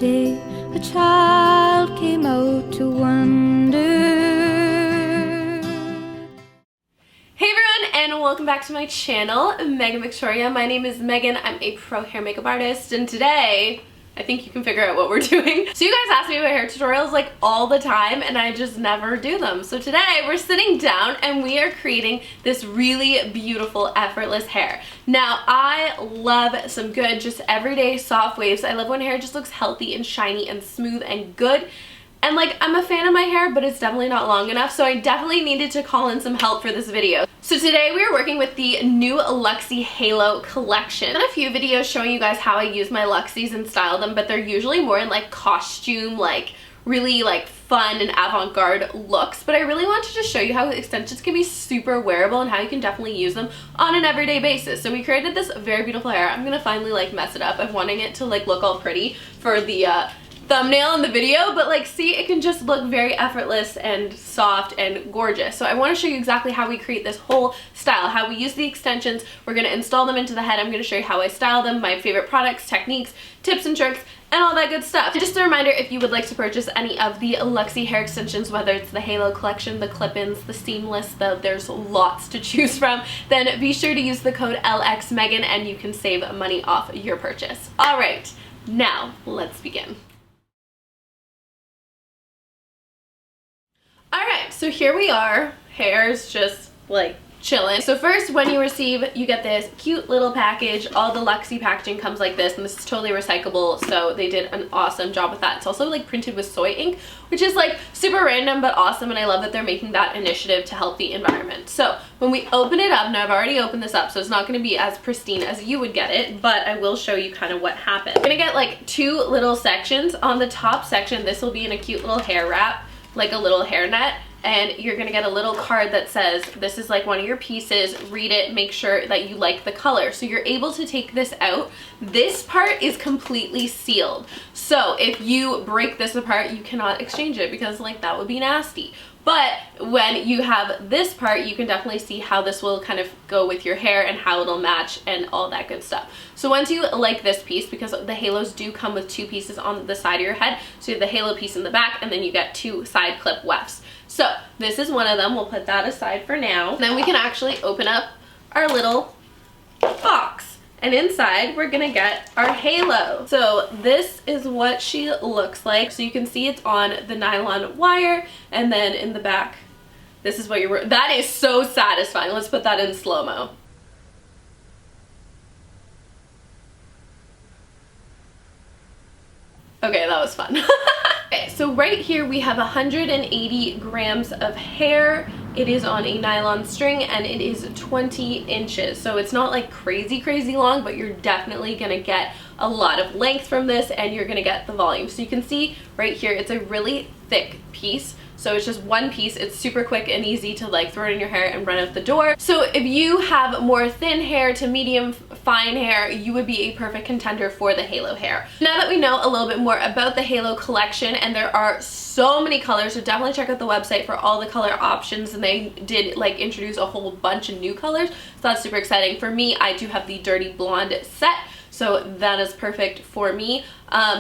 day a child came out to wonder. Hey everyone, and welcome back to my channel, Megan Victoria. My name is Megan. I'm a pro hair makeup artist, and today I think you can figure out what we're doing. So you guys ask me about hair tutorials like all the time, and I just never do them. So today we're sitting down and we are creating this really beautiful effortless hair. Now I love some good, just everyday soft waves. I love when hair just looks healthy and shiny and smooth and good. And like, I'm a fan of my hair, but it's definitely not long enough, so I definitely needed to call in some help for this video. So today we are working with the new Luxy Halo collection. I've done a few videos showing you guys how I use my Luxys and style them, but they're usually more in like costume, like really like fun and avant-garde looks. But I really wanted to show you how extensions can be super wearable and how you can definitely use them on an everyday basis. So we created this very beautiful hair. I'm gonna finally like mess it up. I'm wanting it to like look all pretty for the thumbnail in the video, but like see, it can just look very effortless and soft and gorgeous. So I want to show you exactly how we create this whole style, how we use the extensions. We're going to install them into the head. I'm going to show you how I style them, my favorite products, techniques, tips and tricks, and all that good stuff. Just a reminder, if you would like to purchase any of the Luxy hair extensions, whether it's the Halo collection, the clip-ins, the seamless, there's lots to choose from, then be sure to use the code LX-MEGHAN and you can save money off your purchase. All right, now let's begin. Alright, so here we are. Hair's just like chilling. So first, when you receive, you get this cute little package. All the Luxy packaging comes like this, and this is totally recyclable, so they did an awesome job with that. It's also like printed with soy ink, which is like super random but awesome, and I love that they're making that initiative to help the environment. So when we open it up, now I've already opened this up, so it's not going to be as pristine as you would get it, but I will show you kind of what happened. We're going to get like two little sections. On the top section, this will be in a cute little hair wrap, like a little hairnet, and you're gonna get a little card that says this is like one of your pieces. Read it, make sure that you like the color. So you're able to take this out. This part is completely sealed, so if you break this apart, you cannot exchange it because like that would be nasty. But when you have this part, you can definitely see how this will kind of go with your hair and how it'll match and all that good stuff. So once you like this piece, because the halos do come with two pieces on the side of your head, so you have the halo piece in the back and then you get two side clip wefts. So this is one of them. We'll put that aside for now. Then we can actually open up our little box. And inside, we're gonna get our halo. So this is what she looks like. So you can see it's on the nylon wire, and then in the back, this is what you're, that is so satisfying. Let's put that in slow-mo. Okay, that was fun. Okay, so right here we have 180 grams of hair. It is on a nylon string and it is 20 inches. So it's not like crazy long, but you're definitely gonna get a lot of length from this and you're gonna get the volume. So you can see right here, it's a really thick piece. So it's just one piece. It's super quick and easy to like throw it in your hair and run out the door. So if you have more thin hair to medium fine hair, you would be a perfect contender for the Halo hair. Now that we know a little bit more about the Halo collection, and there are so many colors, so definitely check out the website for all the color options, and they did like introduce a whole bunch of new colors, so that's super exciting. For me, I do have the Dirty Blonde set, so that is perfect for me.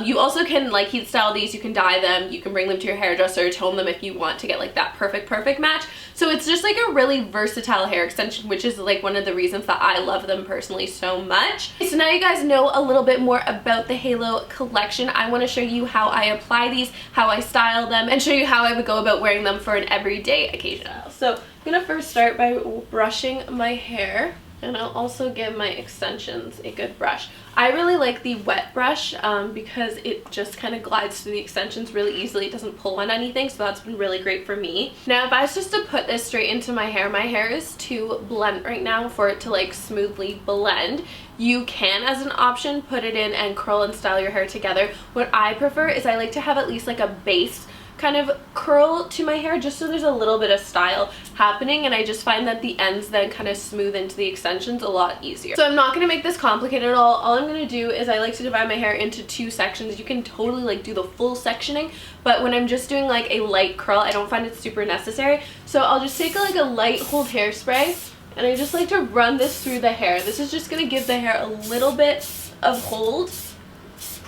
You also can like heat style these, you can dye them, you can bring them to your hairdresser, tone them if you want to get like that perfect match. So it's just like a really versatile hair extension, which is like one of the reasons that I love them personally so much. So now you guys know a little bit more about the Halo collection. I want to show you how I apply these, how I style them, and show you how I would go about wearing them for an everyday occasion. So I'm gonna first start by brushing my hair. And I'll also give my extensions a good brush. I really like the wet brush because it just kind of glides through the extensions really easily. It doesn't pull on anything, so that's been really great for me. Now, if I was just to put this straight into my hair is too blunt right now for it to like smoothly blend. You can, as an option, put it in and curl and style your hair together. What I prefer is I like to have at least like a base kind of curl to my hair just so there's a little bit of style happening, and I just find that the ends then kind of smooth into the extensions a lot easier. So I'm not going to make this complicated at all. All I'm going to do is I like to divide my hair into two sections. You can totally like do the full sectioning, but when I'm just doing like a light curl, I don't find it super necessary. So I'll just take like a light hold hairspray, and I just like to run this through the hair. This is just going to give the hair a little bit of hold.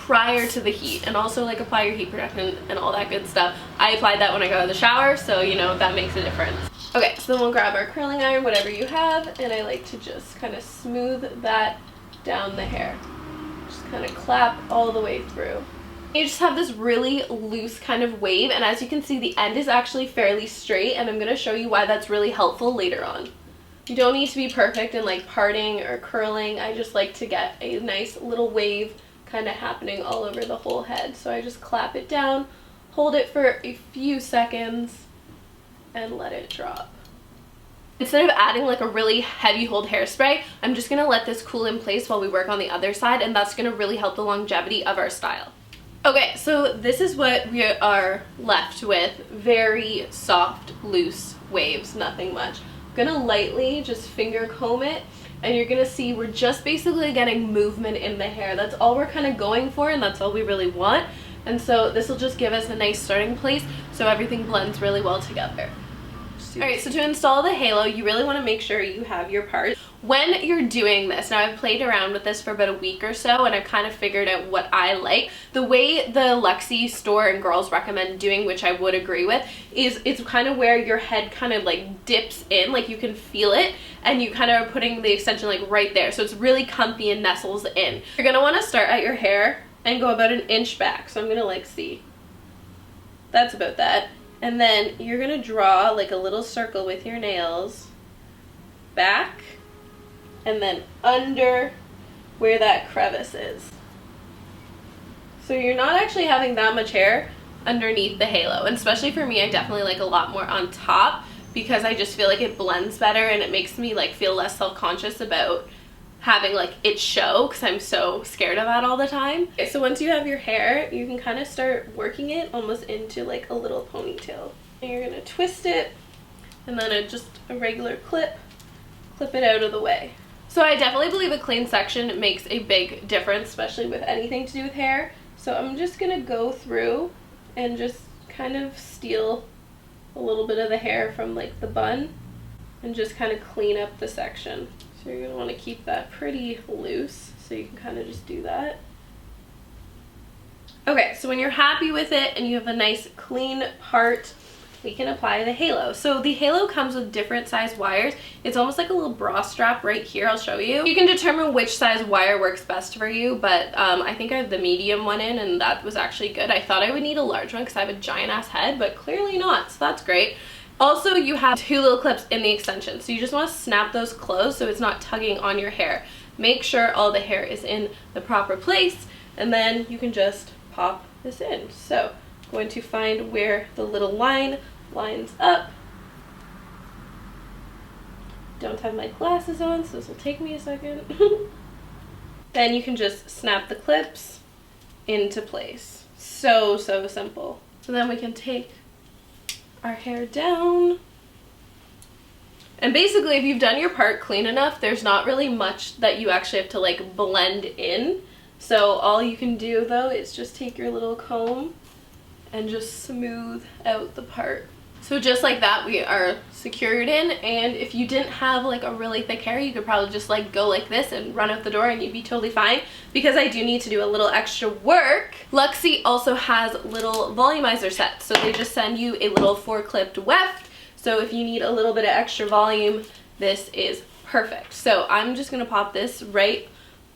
prior to the heat, and also like apply your heat protection and all that good stuff. I applied that when I got out of the shower, so you know that makes a difference. Okay, so then we'll grab our curling iron, whatever you have, and I like to just kind of smooth that down the hair. Just kind of clap all the way through. You just have this really loose kind of wave, and as you can see, the end is actually fairly straight, and I'm going to show you why that's really helpful later on. You don't need to be perfect in like parting or curling. I just like to get a nice little wave kind of happening all over the whole head. So I just clap it down, hold it for a few seconds, and let it drop. Instead of adding like a really heavy hold hairspray, I'm just going to let this cool in place while we work on the other side, and that's going to really help the longevity of our style. Okay, so this is what we are left with. Very soft, loose waves, nothing much. I'm gonna lightly just finger comb it, and you're gonna see we're just basically getting movement in the hair. That's all we're kind of going for, and that's all we really want. And so this will just give us a nice starting place so everything blends really well together. Alright, so to install the halo, you really want to make sure you have your parts. When you're doing this, now I've played around with this for about a week or so, and I've kind of figured out what I like. The way the Luxy store and girls recommend doing, which I would agree with, is it's kind of where your head kind of like dips in, like you can feel it, and you kind of are putting the extension like right there, so it's really comfy and nestles in. You're going to want to start at your hair and go about 1 inch back, so I'm going to like see. That's about that. And then you're going to draw like a little circle with your nails back and then under where that crevice is. So you're not actually having that much hair underneath the halo. And especially for me, I definitely like a lot more on top because I just feel like it blends better and it makes me like feel less self-conscious about having like it show, because I'm so scared of that all the time. Okay, so once you have your hair, you can kind of start working it almost into like a little ponytail. And you're gonna twist it, and then just a regular clip it out of the way. So I definitely believe a clean section makes a big difference, especially with anything to do with hair. So I'm just gonna go through and just kind of steal a little bit of the hair from like the bun and just kind of clean up the section. So you're going to want to keep that pretty loose, so you can kind of just do that. Okay, so when you're happy with it and you have a nice clean part, we can apply the halo. So the halo comes with different size wires. It's almost like a little bra strap right here. I'll show you. You can determine which size wire works best for you, but I think I have the medium one in, and that was actually good. I thought I would need a large one because I have a giant ass head, but clearly not, so that's great. Also, you have 2 little clips in the extension, so you just want to snap those closed so it's not tugging on your hair. Make sure all the hair is in the proper place, and then you can just pop this in. So I'm going to find where the little line lines up. Don't have my glasses on, so this will take me a second. Then you can just snap the clips into place. So simple. So then we can take our hair down, and basically if you've done your part clean enough, there's not really much that you actually have to like blend in. So all you can do though is just take your little comb and just smooth out the part. So just like that, we are secured in, and if you didn't have like a really thick hair, you could probably just like go like this and run out the door and you'd be totally fine. Because I do need to do a little extra work, Luxy also has little volumizer sets. So they just send you a little 4-clipped weft. So if you need a little bit of extra volume, this is perfect. So I'm just gonna pop this right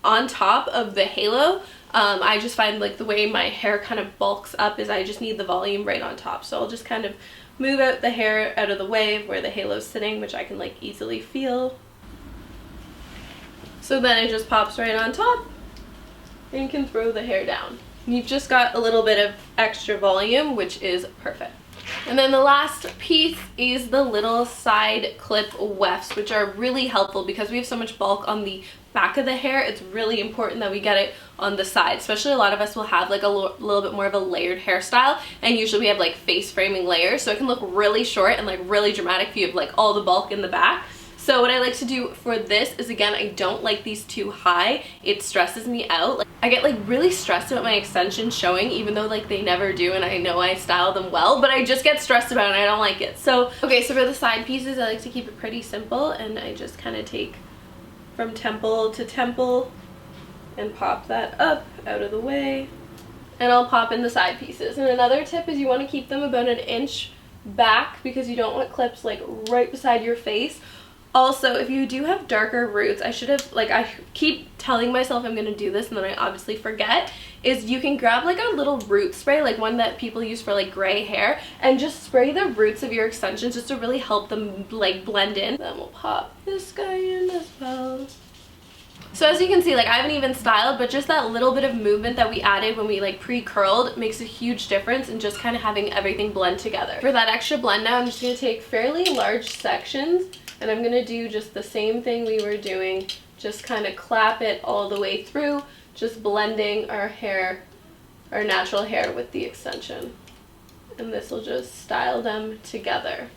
on top of the halo. I just find like the way my hair kind of bulks up is I just need the volume right on top. So I'll just kind of move out the hair out of the way where the halo's sitting, which I can like easily feel. So then it just pops right on top, and you can throw the hair down. You've just got a little bit of extra volume, which is perfect. And then the last piece is the little side clip wefts, which are really helpful because we have so much bulk on the back of the hair. It's really important that we get it on the side, especially a lot of us will have like a little bit more of a layered hairstyle, and usually we have like face framing layers, so it can look really short and like really dramatic if you have like all the bulk in the back. So what I like to do for this is, again, I don't like these too high. It stresses me out. Like, I get like really stressed about my extensions showing, even though like they never do, and I know I style them well, but I just get stressed about it and I don't like it. So, okay, so for the side pieces, I like to keep it pretty simple, and I just kind of take from temple to temple and pop that up out of the way. and I'll pop in the side pieces. And another tip is you want to keep them about an inch back because you don't want clips like right beside your face. Also, if you do have darker roots, I should have, like, I keep telling myself I'm gonna do this and then I obviously forget, is you can grab like a little root spray, like one that people use for like gray hair, and just spray the roots of your extensions just to really help them like blend in. Then we'll pop this guy in as well. So as you can see, like, I haven't even styled, but just that little bit of movement that we added when we like pre-curled makes a huge difference in just kind of having everything blend together. For that extra blend now, I'm just going to take fairly large sections and I'm going to do just the same thing we were doing, just kind of clap it all the way through, just blending our hair, our natural hair with the extension. And this will just style them together.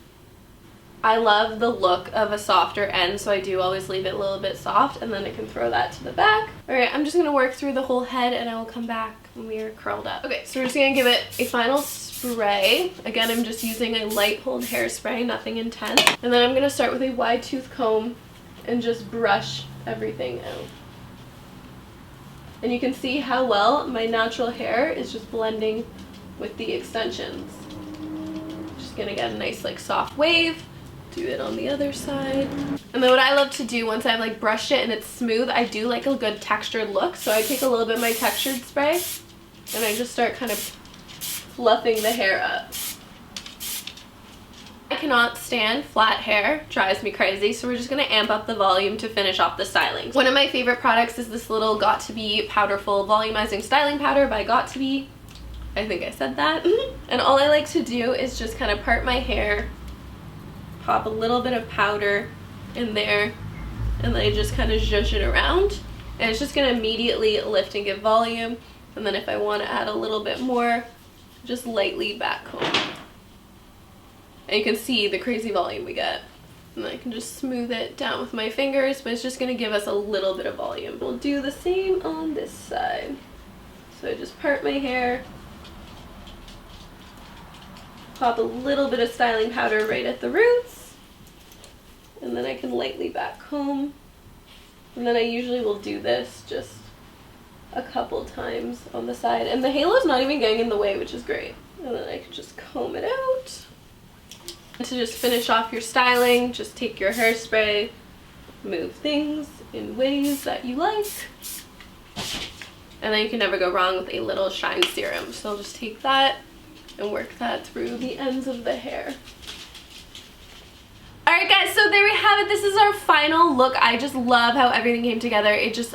I love the look of a softer end, so I do always leave it a little bit soft, and then I can throw that to the back. Alright, I'm just going to work through the whole head and I will come back when we are curled up. Okay, so we're just going to give it a final spray. Again, I'm just using a light hold hairspray, nothing intense. And then I'm going to start with a wide tooth comb and just brush everything out. And you can see how well my natural hair is just blending with the extensions. Just going to get a nice like soft wave. Do it on the other side. And then what I love to do once I've like brushed it and it's smooth, I do like a good textured look. So I take a little bit of my textured spray and I just start kind of fluffing the hair up. I cannot stand flat hair, drives me crazy, so we're just going to amp up the volume to finish off the styling. One of my favorite products is this little Got2b Powderful Volumizing Styling Powder by Got2b. I think I said that. And all I like to do is just kind of part my hair, pop a little bit of powder in there, and then I just kind of zhuzh it around, and it's just going to immediately lift and give volume. And then if I want to add a little bit more, just lightly back home. And you can see the crazy volume we get. And then I can just smooth it down with my fingers, but it's just going to give us a little bit of volume. We'll do the same on this side. So I just part my hair, pop a little bit of styling powder right at the roots, and then I can lightly back comb. And then I usually will do this just a couple times on the side, and the halo's not even getting in the way, which is great. And then I can just comb it out. And to just finish off your styling, just take your hairspray, move things in ways that you like, and then you can never go wrong with a little shine serum. So I'll just take that and work that through the ends of the hair. Alright guys, so there we have it. This is our final look. I just love how everything came together.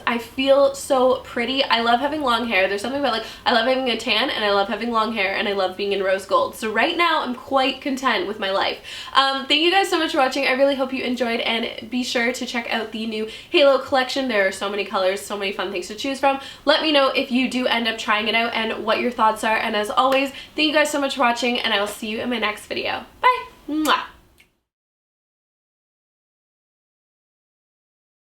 I feel so pretty. I love having long hair. There's something about, like, I love having a tan and I love having long hair and I love being in rose gold. So right now I'm quite content with my life. Thank you guys so much for watching. I really hope you enjoyed, and be sure to check out the new Halo collection. There are so many colors, so many fun things to choose from. Let me know if you do end up trying it out and what your thoughts are. And as always, thank you guys so much for watching, and I will see you in my next video. Bye! Mwah!